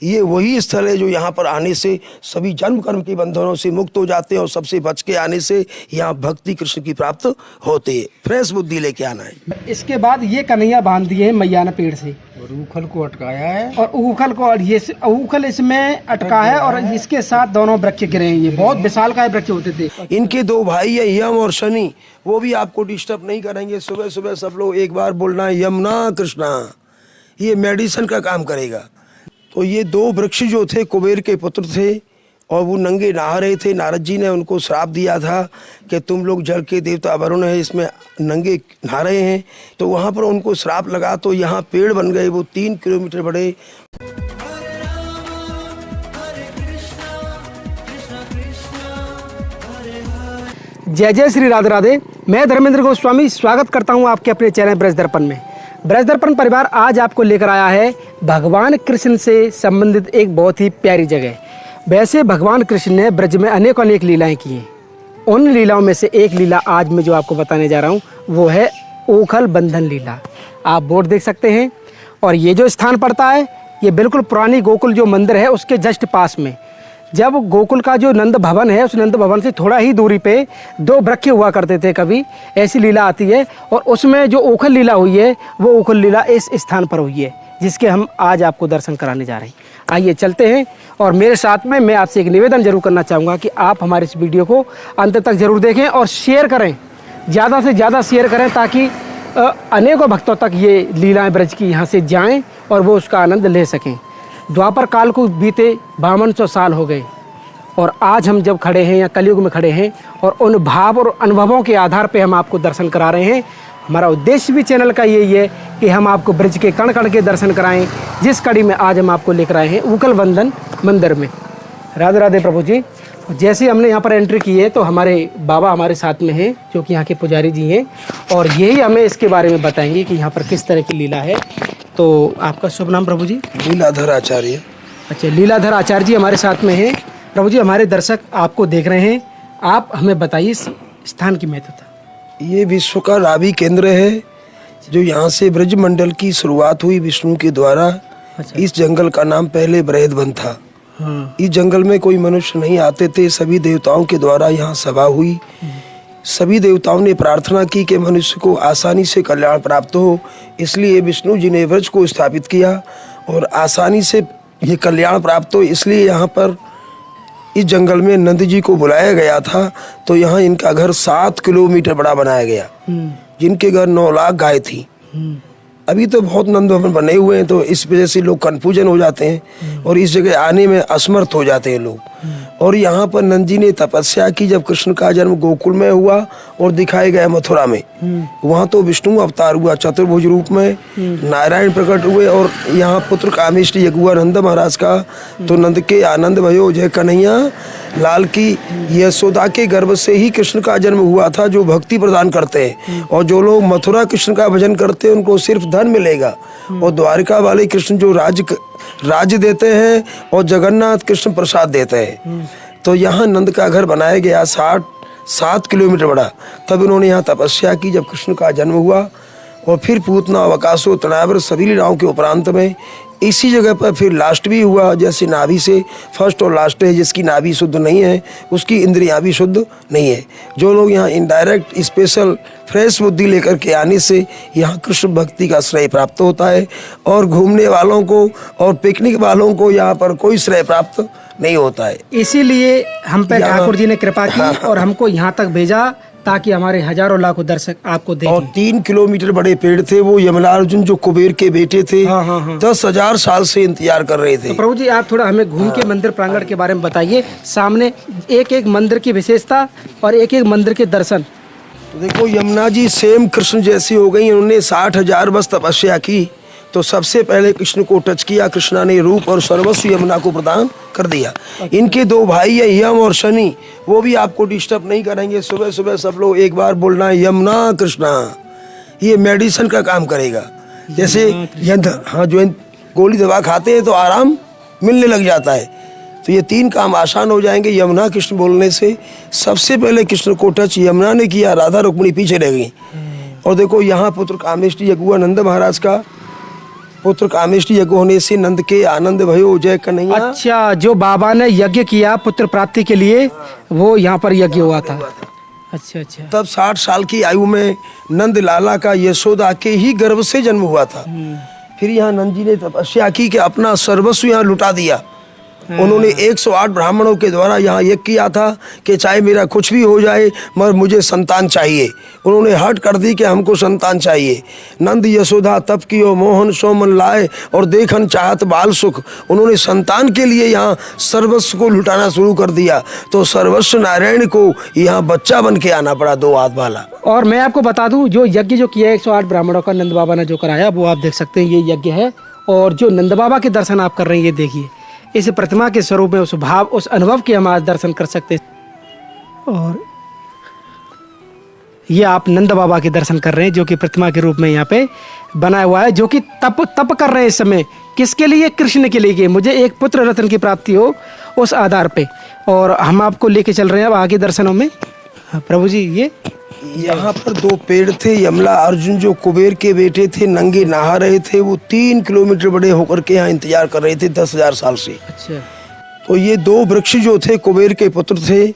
ये वही स्थल है जो यहाँ पर आने से सभी जन्म कर्म के बंधनों से मुक्त हो जाते हैं और सबसे बच के आने से यहाँ भक्ति कृष्ण की प्राप्त होती है। फ्रेश बुद्धि लेके आना है। इसके बाद ये कन्हैया बांध दिए हैं मैयाना पेड़ से और ऊखल को अटकाया है और ऊखल को, और ये ऊखल इसमें अटका है और इसके साथ दोनों वृक्ष गिरे हैं। ये बहुत विशालकाय वृक्ष होते थे। इनके दो भाई है यम और शनि, वो भी आपको डिस्टर्ब नहीं करेंगे। सुबह सुबह सब लोग एक बार बोलना है यमुना कृष्णा, ये मेडिसिन का काम करेगा। तो ये दो वृक्ष जो थे कुबेर के पुत्र थे और वो नंगे नहा रहे थे। नारद जी ने उनको श्राप दिया था कि तुम लोग जल के देवता वरुण है, इसमें नंगे नहा रहे हैं। तो वहाँ पर उनको श्राप लगा तो यहाँ पेड़ बन गए, वो 3 किलोमीटर बड़े। जय जय श्री राधे राधे। मैं धर्मेंद्र गोस्वामी स्वागत करता हूं आपके अपने चैनल ब्रज दर्पण में। ब्रज दर्पण परिवार आज आपको लेकर आया है भगवान कृष्ण से संबंधित एक बहुत ही प्यारी जगह। वैसे भगवान कृष्ण ने ब्रज में अनेक लीलाएं की हैं। उन लीलाओं में से एक लीला आज मैं जो आपको बताने जा रहा हूँ वो है ऊखल बंधन लीला। आप बोर्ड देख सकते हैं और ये जो स्थान पड़ता है ये बिल्कुल पुरानी गोकुल जो मंदिर है उसके जस्ट पास में। जब गोकुल का जो नंद भवन है उस नंद भवन से थोड़ा ही दूरी पे 2 वृक्ष हुआ करते थे, कभी ऐसी लीला आती है और उसमें जो ऊखल लीला हुई है वो ऊखल लीला इस स्थान पर हुई है जिसके हम आज आपको दर्शन कराने जा रहे हैं। आइए चलते हैं। और मेरे साथ में मैं आपसे एक निवेदन जरूर करना चाहूँगा कि आप हमारे इस वीडियो को अंत तक जरूर देखें और शेयर करें, ज़्यादा से ज़्यादा शेयर करें ताकि अनेकों भक्तों तक ये लीलाएँ ब्रज की यहाँ से जाएँ और वो उसका आनंद ले सकें। द्वापर काल को बीते 5200 साल हो गए और आज हम जब खड़े हैं या कलयुग में खड़े हैं और उन भाव और अनुभवों के आधार पे हम आपको दर्शन करा रहे हैं। हमारा उद्देश्य भी चैनल का यही है कि हम आपको ब्रज के कण कण के दर्शन कराएं, जिस कड़ी में आज हम आपको लेकर आए हैं ऊखल बंधन मंदिर में। राधे राधे प्रभु जी। जैसे हमने यहाँ पर एंट्री की है तो हमारे बाबा हमारे साथ में हैं जो कि यहाँ के पुजारी जी हैं और यही हमें इसके बारे में बताएंगे कि यहाँ पर किस तरह की लीला है। तो आपका शुभ नाम प्रभु जी? लीलाधर आचार्य। अच्छा, लीलाधर आचार्य जी हमारे साथ में हैं। प्रभु जी, हमारे दर्शक आपको देख रहे हैं, आप हमें बताइए स्थान की महत्वता। ये विश्व का नाभि केंद्र है जो यहाँ से ब्रज मंडल की शुरुआत हुई विष्णु के द्वारा। अच्छा। इस जंगल का नाम पहले बृहदवन था। हाँ। इस जंगल में कोई मनुष्य नहीं आते थे, सभी देवताओं के द्वारा यहाँ सभा हुई। सभी देवताओं ने प्रार्थना की कि मनुष्य को आसानी से कल्याण प्राप्त हो, इसलिए विष्णु जी ने व्रज को स्थापित किया और आसानी से ये कल्याण प्राप्त हो इसलिए यहाँ पर इस जंगल में नंद जी को बुलाया गया था। तो यहाँ इनका घर 7 किलोमीटर बड़ा बनाया गया, जिनके घर 9 लाख गाय थी। अभी तो बहुत नंद भवन बने हुए हैं तो इस वजह से लोग कन्फ्यूजन हो जाते हैं और इस जगह आने में असमर्थ हो जाते हैं लोग। और यहाँ पर नंद जी ने तपस्या की। जब कृष्ण का जन्म गोकुल में हुआ और दिखाए गए मथुरा में, वहाँ तो विष्णु अवतार हुआ चतुर्भुज रूप में, नारायण प्रकट हुए और यहाँ पुत्र कामेष्ट यज्ञ हुआ नंद महाराज का। तो नंद के आनंद भयो जय कन्हैया लाल की। यशोदा के गर्भ से ही कृष्ण का जन्म हुआ था जो भक्ति प्रदान करते हैं। और जो लोग मथुरा कृष्ण का भजन करते हैं उनको सिर्फ धन मिलेगा और द्वारिका वाले कृष्ण जो राज्य देते हैं और जगन्नाथ कृष्ण प्रसाद देते हैं। तो यहाँ नंद का घर बनाया गया 7 किलोमीटर बड़ा। तब इन्होंने यहाँ तपस्या की जब कृष्ण का जन्म हुआ। और फिर पूतना अवकाशो तनावर सभी लीलाओं के उपरांत में इसी जगह पर फिर लास्ट भी हुआ। जैसे नाभि से फर्स्ट और लास्ट है, जिसकी नाभि शुद्ध नहीं है उसकी इंद्रियां भी शुद्ध नहीं है। जो लोग यहाँ इनडायरेक्ट स्पेशल फ्रेश बुद्धि लेकर के आने से यहाँ कृष्ण भक्ति का श्रेय प्राप्त होता है और घूमने वालों को और पिकनिक वालों को यहाँ पर कोई श्रेय प्राप्त नहीं होता है। इसीलिए हम पे ठाकुर जी ने कृपा की और हमको यहाँ तक भेजा ताकि हमारे हजारों लाखों दर्शक आपको देखें। और 3 किलोमीटर बड़े पेड़ थे, वो यमलार्जुन जो कुबेर के बेटे थे। हाँ। 10,000 साल से इंतजार कर रहे थे। तो प्रभु जी आप थोड़ा हमें घूम के मंदिर प्रांगण के बारे में बताइए। सामने एक एक मंदिर की विशेषता और एक एक मंदिर के दर्शन। तो देखो यमुना जी सेम कृष्ण जैसी हो गई। उन्होंने 60,000 वर्ष तपस्या की तो सबसे पहले कृष्ण को टच किया। कृष्णा ने रूप और सर्वस्व यमुना को प्रदान कर दिया। इनके 2 भाई है यम और शनि, वो भी आपको डिस्टर्ब नहीं करेंगे। सुबह सुबह सब लोग एक बार बोलना है यमुना कृष्णा, ये मेडिसिन का काम करेगा। जैसे हाँ, जो गोली दवा खाते हैं तो आराम मिलने लग जाता है, तो ये 3 काम आसान हो जाएंगे यमुना कृष्ण बोलने से। सबसे पहले कृष्ण को टच यमुना ने किया, राधा रुक्मिणी पीछे रह गई। और देखो यहाँ पुत्र कामेष्टि यज्ञ हुआ नंद महाराज का। पुत्र कामेष्टि यज्ञ होने से नंद के आनंद भयो जय कन्हैया। अच्छा, जो बाबा ने यज्ञ किया पुत्र प्राप्ति के लिए, वो यहाँ पर यज्ञ हुआ था। अच्छा अच्छा। तब 60 साल की आयु में नंद लाला का यशोदा के ही गर्भ से जन्म हुआ था। फिर यहाँ नंद जी ने तपस्या की कि अपना सर्वस्व यहाँ लुटा दिया। उन्होंने 108 ब्राह्मणों के द्वारा यहाँ यज्ञ किया था कि चाहे मेरा कुछ भी हो जाए मगर मुझे संतान चाहिए। उन्होंने हट कर दी कि हमको संतान चाहिए। नंद यशोदा तप कियो मोहन सोमन लाए और देखन चाहत बाल सुख। उन्होंने संतान के लिए यहाँ सर्वस्व को लुटाना शुरू कर दिया, तो सर्वस्व नारायण को यहाँ बच्चा बन के आना पड़ा 2 हाथ वाला। और मैं आपको बता दूं, जो यज्ञ जो किया 108 ब्राह्मणों का नंद बाबा ने जो कराया, वो आप देख सकते हैं, ये यज्ञ है। और जो नंद बाबा के दर्शन आप कर रहे हैं, ये देखिए, इस प्रतिमा के स्वरूप में उस भाव, उस अनुभव के हम आज दर्शन कर सकते हैं। और ये आप नंद बाबा के दर्शन कर रहे हैं, जो कि प्रतिमा के रूप में यहाँ पे बनाया हुआ है, जो कि तप कर रहे हैं इस समय। किसके लिए? कृष्ण के लिए, कि मुझे एक पुत्र रत्न की प्राप्ति हो, उस आधार पे। और हम आपको लेके चल रहे हैं अब आगे दर्शनों में। प्रभु जी, ये यहाँ पर 2 पेड़ थे। यमला अर्जुन जो कुबेर के बेटे थे, नंगे नहा रहे थे। वो 3 किलोमीटर बड़े होकर के यहाँ इंतजार कर रहे थे 10,000 साल से। अच्छा। तो ये 2 वृक्ष जो थे कुबेर के पुत्र थे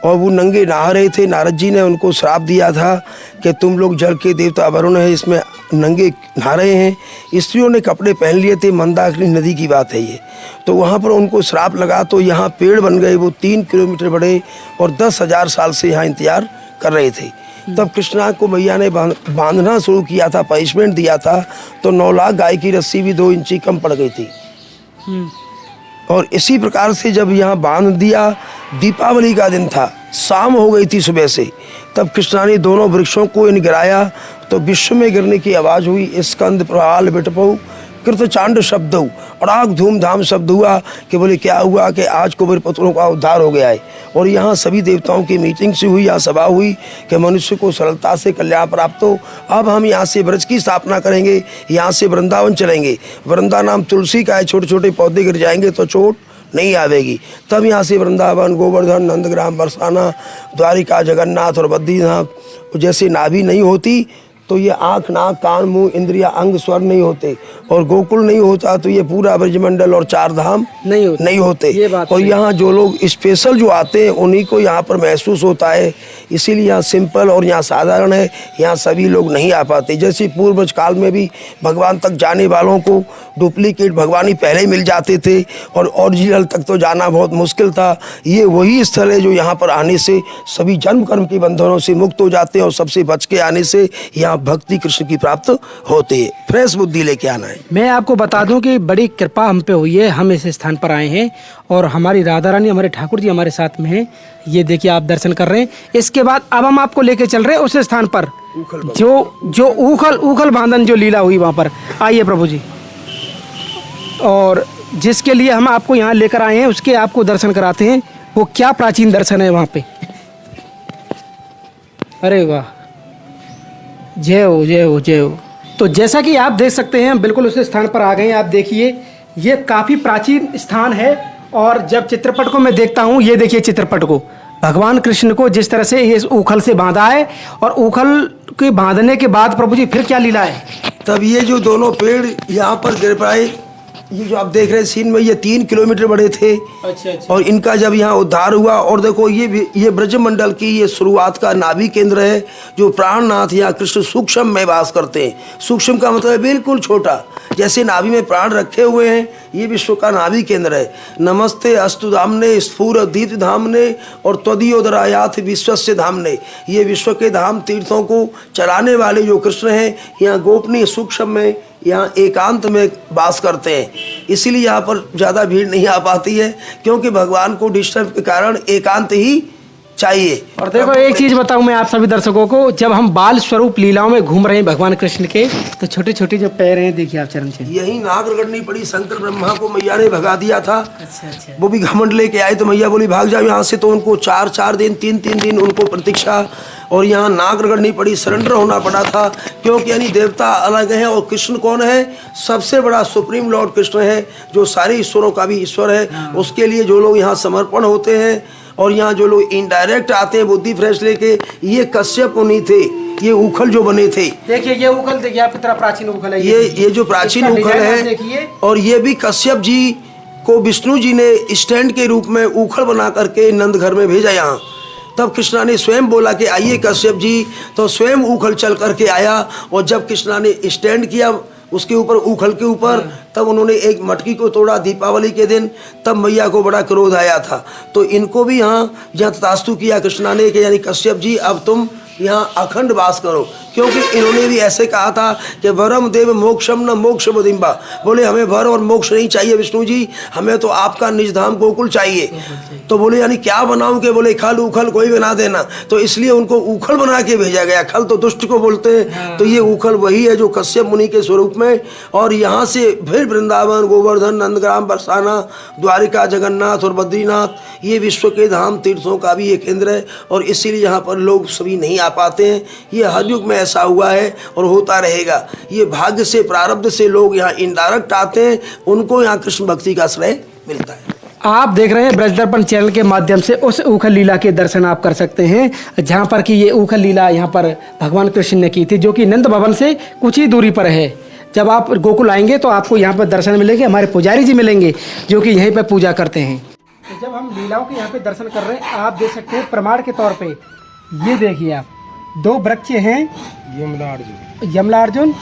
और वो नंगे नहा रहे थे। नारद जी ने उनको श्राप दिया था कि तुम लोग जल के देवता वरुण है, इसमें नंगे नहा रहे हैं। स्त्रियों ने कपड़े पहन लिए थे, मंदाकिनी नदी की बात है ये। तो वहाँ पर उनको श्राप लगा, तो यहाँ पेड़ बन गए वो 3 किलोमीटर बड़े और 10,000 साल से यहाँ इंतजार कर रहे थे। तब कृष्णा को मैया ने बांधना शुरू किया था, पनिशमेंट दिया था। तो 9 लाख गाय की रस्सी भी 2 इंची कम पड़ गई थी। और इसी प्रकार से जब यहाँ बांध दिया, दीपावली का दिन था, शाम हो गई थी सुबह से, तब कृष्णा ने दोनों वृक्षों को इन गिराया, तो विश्व में गिरने की आवाज़ हुई। स्कंद प्रहाल बिटपऊ कृतचांड शब्द, और आग धूमधाम शब्द हुआ कि बोले क्या हुआ कि आज कुबेर पुत्रों का उद्धार हो गया है। और यहाँ सभी देवताओं की मीटिंग से हुई, यहाँ सभा हुई कि मनुष्य को सरलता से कल्याण प्राप्त हो। अब हम यहाँ से ब्रज की स्थापना करेंगे, यहाँ से वृंदावन चलेंगे। वृंदा नाम तुलसी का है, छोटे छोटे पौधे गिर जाएंगे तो चोट नहीं आवेगी। तब यहाँ से वृंदावन, गोवर्धन, नंदग्राम, बरसाना, द्वारिका, जगन्नाथ और बद्रीनाथ जैसे नाभि नहीं होती तो ये आँख, नाक, कान, मुंह, इंद्रिया, अंग, स्वर नहीं होते। और गोकुल नहीं होता तो ये पूरा ब्रजमंडल और 4 धाम नहीं होते। और यहाँ जो लोग स्पेशल जो आते हैं उन्हीं को यहाँ पर महसूस होता है। इसीलिए यहाँ सिंपल और यहाँ साधारण है, यहाँ सभी लोग नहीं आ पाते। जैसे पूर्व काल में भी भगवान तक जाने वालों को डुप्लीकेट भगवान ही पहले ही मिल जाते थे और ओरिजिनल तक तो जाना बहुत मुश्किल था। ये वही स्थल है जो यहाँ पर आने से सभी जन्म कर्म के बंधनों से मुक्त हो जाते हैं और सबसे बच के आने से यहाँ भक्ति कृष्ण की प्राप्त होती है। फ्रेश बुद्धि लेके आना है। मैं आपको बता दूं कि बड़ी कृपा हम पे हुई है, हम इस स्थान पर आए हैं और हमारी राधा रानी, हमारे ठाकुर जी हमारे साथ में हैं। ये देखिए आप दर्शन कर रहे हैं। इसके बाद अब हम आपको लेके चल रहे हैं उस स्थान पर जो उखल बांधन जो लीला हुई वहाँ पर। आइए प्रभु जी। और जिसके लिए हम आपको यहाँ लेकर आए हैं उसके आपको दर्शन कराते हैं। वो क्या प्राचीन दर्शन है वहाँ पे। अरे वाह, जय हो जय हो जय हो। तो जैसा कि आप देख सकते हैं हम बिल्कुल उस स्थान पर आ गए हैं। आप देखिए ये काफ़ी प्राचीन स्थान है। और जब चित्रपट को मैं देखता हूँ, ये देखिए चित्रपट को, भगवान कृष्ण को जिस तरह से ये उखल से बांधा है और उखल के बांधने के बाद प्रभु जी फिर क्या लीला है। तब ये जो दोनों पेड़ यहाँ पर गिर पाए, ये जो आप देख रहे हैं सीन में, ये 3 किलोमीटर बड़े थे। अच्छा। और इनका जब यहाँ उद्धार हुआ, और देखो ये ब्रजमंडल की ये शुरुआत का नाभि केंद्र है जो प्राणनाथ यहाँ कृष्ण सूक्ष्म में वास करते हैं। सूक्ष्म का मतलब है बिल्कुल छोटा, जैसे नाभि में प्राण रखे हुए हैं, ये विश्व का नाभि केंद्र है। नमस्ते अस्तु धामने स्फुर दीप्त धामने और त्वदीयोदरायाथ विश्वस्य धामने। ये विश्व के धाम तीर्थों को चलाने वाले जो कृष्ण हैं, यहाँ गोपनीय सूक्ष्म में, यहाँ एकांत में वास करते हैं। इसीलिए यहाँ पर ज़्यादा भीड़ नहीं आ पाती है, क्योंकि भगवान को डिस्टर्ब के कारण एकांत ही चाहिए। और देखो एक चीज बताऊं मैं आप सभी दर्शकों को, जब हम बाल स्वरूप लीलाओं में घूम रहे हैं भगवान कृष्ण के, तो छोटे छोटे जो पैर हैं देखिए आप चरण चिन्ह। यही नाक रगड़नी पड़ी, शंकर ब्रह्मा को मैया ने भगा दिया था। अच्छा। वो भी घमंड लेके आए तो मैया बोली भाग जाओ यहाँ से। तो उनको 4 दिन 3 दिन उनको प्रतीक्षा और यहाँ नाक रगड़नी पड़ी, सरेंडर होना पड़ा था। क्योंकि यानी देवता अलग हैं और कृष्ण कौन है? सबसे बड़ा सुप्रीम लॉर्ड कृष्ण है, जो सारे ईश्वरों का भी ईश्वर है। उसके लिए जो लोग यहाँ समर्पण होते हैं और यहाँ जो लोग इनडायरेक्ट आते हैं बुद्धि फ्रेश लेके, ये कश्यप मुनि थे। ये उखल जो बने थे, देखिए ये उखल, देखिए आप कितना प्राचीन उखल है। ये जो प्राचीन इसका उखल डिजाइन आप है, देखिए। और ये भी कश्यप जी को विष्णु जी ने स्टैंड के रूप में उखल बना करके नंद घर में भेजा यहाँ। तब कृष्णा ने स्वयं बोला कि आइए कश्यप जी, तो स्वयं उखल चल करके आया। और जब कृष्णा ने स्टैंड किया उसके ऊपर, उखल के ऊपर, तब उन्होंने एक मटकी को तोड़ा दीपावली के दिन। तब मैया को बड़ा क्रोध आया था, तो इनको भी यहाँ तथास्तु किया कृष्णा ने कि यानी कश्यप जी अब तुम यहाँ अखंड वास करो, क्योंकि इन्होंने भी ऐसे कहा था कि वरम देव मोक्षम न मोक्ष मुदिम्बा, बोले हमें वर और मोक्ष नहीं चाहिए विष्णु जी, हमें तो आपका निज धाम गोकुल चाहिए। तो बोले यानी क्या बनाऊं के, बोले खल उखल कोई बना देना। तो इसलिए उनको उखल बना के भेजा गया। खल तो दुष्ट को बोलते हैं, तो ये उखल वही है जो कश्यप मुनि के स्वरूप में। और यहाँ से फिर वृंदावन, गोवर्धन, नंदग्राम, बरसाना, द्वारिका, जगन्नाथ और बद्रीनाथ, ये विश्व के धाम तीर्थों का भी ये केंद्र है। और इसीलिए यहाँ पर लोग सभी नहीं आ पाते हैं। ये हर युग में ऐसा हुआ है और होता रहेगा। ये भाग्य से, प्रारब्ध से लोग यहाँ इनडायरेक्ट आते हैं, उनको यहाँ कृष्ण भक्ति का आश्रय मिलता है। आप देख रहे हैं ब्रज दर्पण चैनल के माध्यम से उस उखल लीला के दर्शन आप कर सकते हैं, जहाँ पर कि ये उखल लीला यहाँ पर भगवान कृष्ण ने की थी, जो कि नंद भवन से कुछ ही दूरी पर है। जब आप गोकुल आएंगे तो आपको यहाँ पर दर्शन मिलेंगे, हमारे पुजारी जी मिलेंगे जो कि यहीं पर पूजा करते हैं। तो जब हम लीलाओं के यहाँ पे दर्शन कर रहे हैं, आप देख सकते हैं प्रमाण के तौर पे, ये देखिए आप, दो वृक्ष हैं, यमलार्जुन,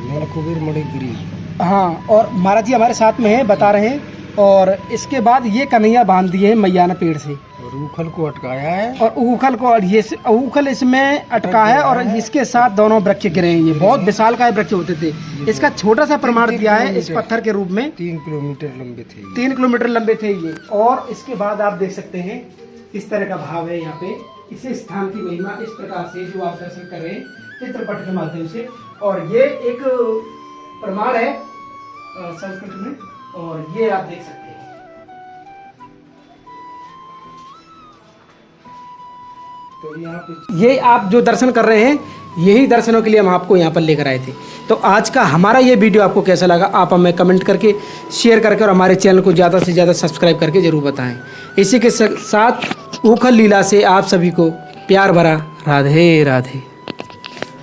नलकुबेर मणिगिरी। हाँ, और महाराज जी हमारे साथ में हैं, बता रहे हैं। और इसके बाद ये कन्हैया बांध दिए हैं मैया ने पेड़ से, और उखल को अटकाया है, और उखल को, और ये उखल इसमें अटका है, और इसके साथ दोनों वृक्ष गिरे हैं। ये बहुत विशालकाय वृक्ष होते थे। इसका छोटा सा प्रमाण दिया है इस पत्थर के रूप में। 3 किलोमीटर लंबे थे, 3 किलोमीटर लंबे थे ये। और इसके बाद आप देख सकते हैं इस तरह का भाव है यहाँ पे। इस स्थान की महिमा इस प्रकार से जो आप दर्शन कर रहे हैं चित्रपट के माध्यम से। और ये एक प्रमाण है संस्कृत में, और ये आप देख सकते हैं। तो यहाँ पे ये आप जो दर्शन कर रहे हैं, यही दर्शनों के लिए हम आपको यहाँ पर लेकर आए थे। तो आज का हमारा ये वीडियो आपको कैसा लगा, आप हमें कमेंट करके, शेयर करके, और हमारे चैनल को ज़्यादा से ज़्यादा सब्सक्राइब करके ज़रूर बताएं। इसी के साथ उखल लीला से आप सभी को प्यार भरा राधे राधे।